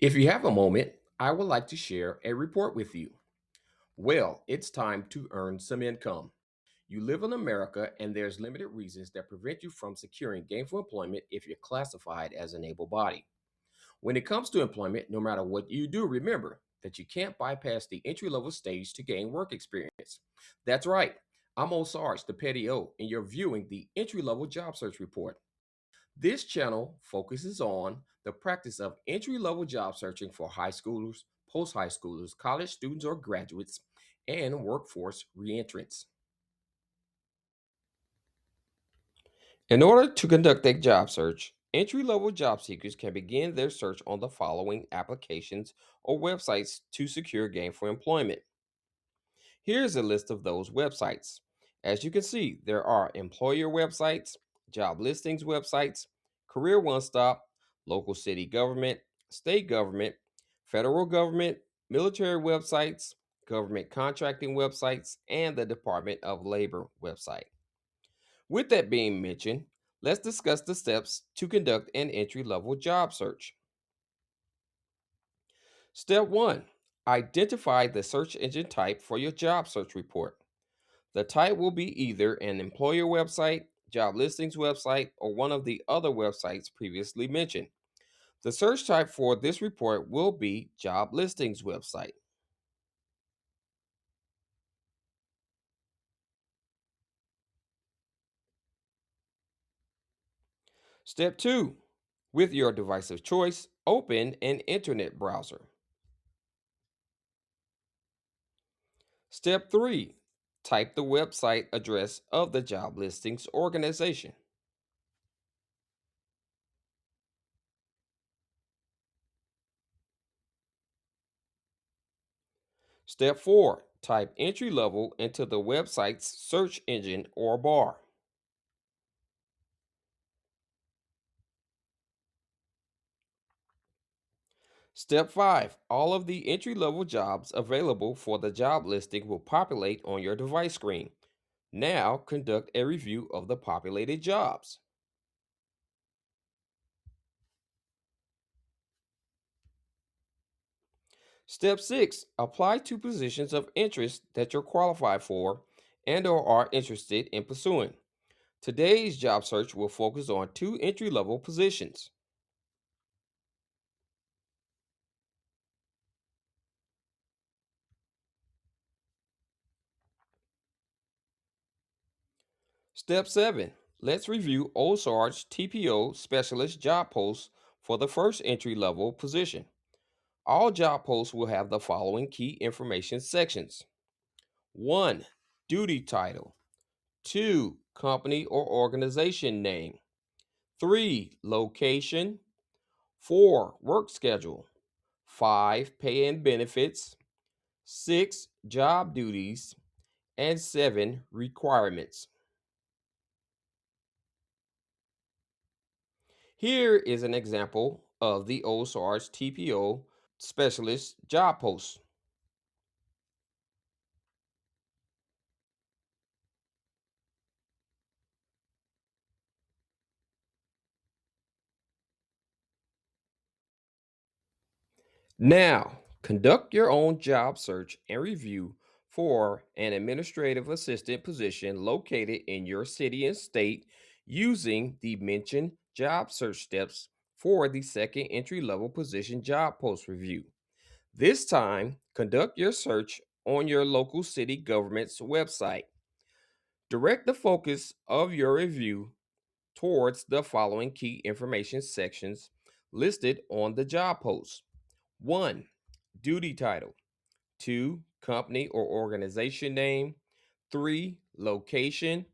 If you have a moment, I would like to share a report with you. Well, it's time to earn some income. You live in America, and there's limited reasons that prevent you from securing gainful employment if you're classified as an able body. When it comes to employment, no matter what you do, remember that you can't bypass the entry level stage to gain work experience. That's right. I'm Ole Sarge, the Petty O, and you're viewing the entry level job search report. This channel focuses on the practice of entry level job searching for high schoolers, post high schoolers, college students or graduates, and workforce re-entrants. In order to conduct a job search, entry level job seekers can begin their search on the following applications or websites to secure gainful employment. Here's a list of those websites. As you can see, there are employer websites, job listings websites, career one stop, local city government, state government, federal government, military websites, government contracting websites, and the Department of Labor website. With that being mentioned, let's discuss the steps to conduct an entry level job search. Step 1. Identify the search engine type for your job search report. The type will be either an employer website, job listings website, or one of the other websites previously mentioned. The search type for this report will be job listings website. Step 2. With your device of choice, open an internet browser. Step 3. Type the website address of the job listings organization. Step 4. Type entry level into the website's search engine or bar. Step 5. All of the entry level jobs available for the job listing will populate on your device screen. Now conduct a review of the populated jobs. Step 6. Apply to positions of interest that you're qualified for and or are interested in pursuing. Today's job search will focus on two entry level positions. Step 7. Let's review Ole Sarge TPO Specialist job posts for the first entry level position. All job posts will have the following key information sections: 1. Duty title, 2. Company or organization name, 3. Location, 4. Work schedule, 5. Pay and benefits, 6. Job duties, and 7. Requirements. Here is an example of the Ole Sarge TPO specialist job post. Now, conduct your own job search and review for an administrative assistant position located in your city and state using the mentioned job search steps for the second entry level position job post review. This time, conduct your search on your local city government's website. Direct the focus of your review towards the following key information sections listed on the job post. 1. Duty title, 2. Company or organization name, 3. Location,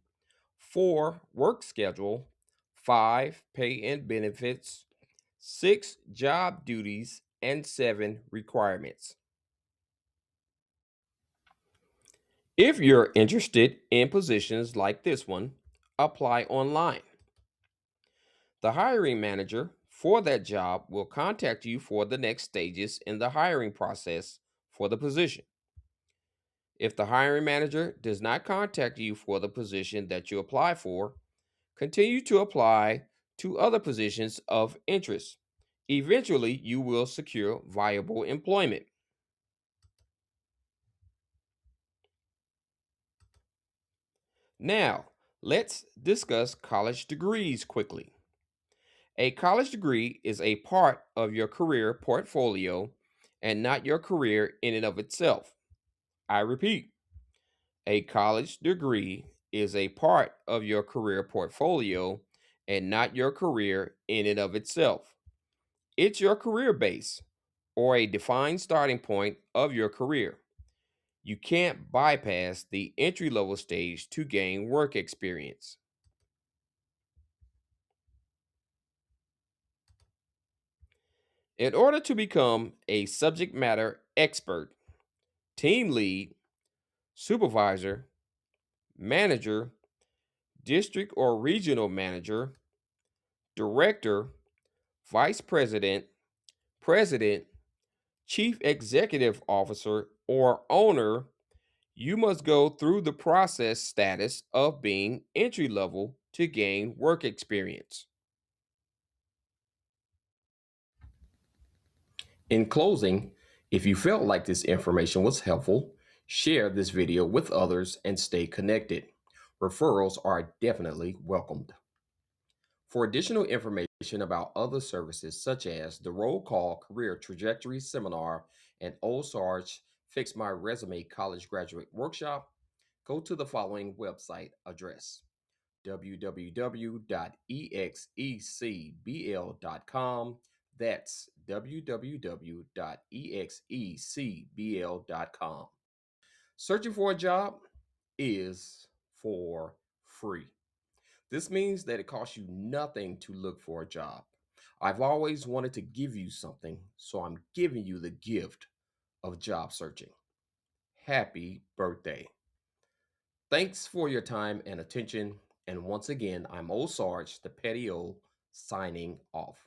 4. Work schedule, 5. Pay and benefits, 6. Job duties, and 7. Requirements. If you're interested in positions like this one, apply online. The hiring manager for that job will contact you for the next stages in the hiring process for the position. If the hiring manager does not contact you for the position that you apply for, continue to apply to other positions of interest. Eventually, you will secure viable employment. Now, let's discuss college degrees quickly. A college degree is a part of your career portfolio and not your career in and of itself. I repeat, a college degree is a part of your career portfolio and not your career in and of itself. It's your career base or a defined starting point of your career. You can't bypass the entry level stage to gain work experience. In order to become a subject matter expert, team lead, supervisor, manager, district or regional manager, director, vice president, president, chief executive officer, or owner, you must go through the process status of being entry level to gain work experience. In closing, if you felt like this information was helpful, share this video with others and stay connected. Referrals are definitely welcomed. For additional information about other services such as the Roll Call Career Trajectory Seminar and Ole Sarge Fix My Resume College Graduate Workshop, go to the following website address: www.execbl.com. That's www.execbl.com. Searching for a job is for free. This means that it costs you nothing to look for a job. I've always wanted to give you something, so I'm giving you the gift of job searching. Happy birthday. Thanks for your time and attention. And once again, I'm Ole Sarge, the Petty O, signing off.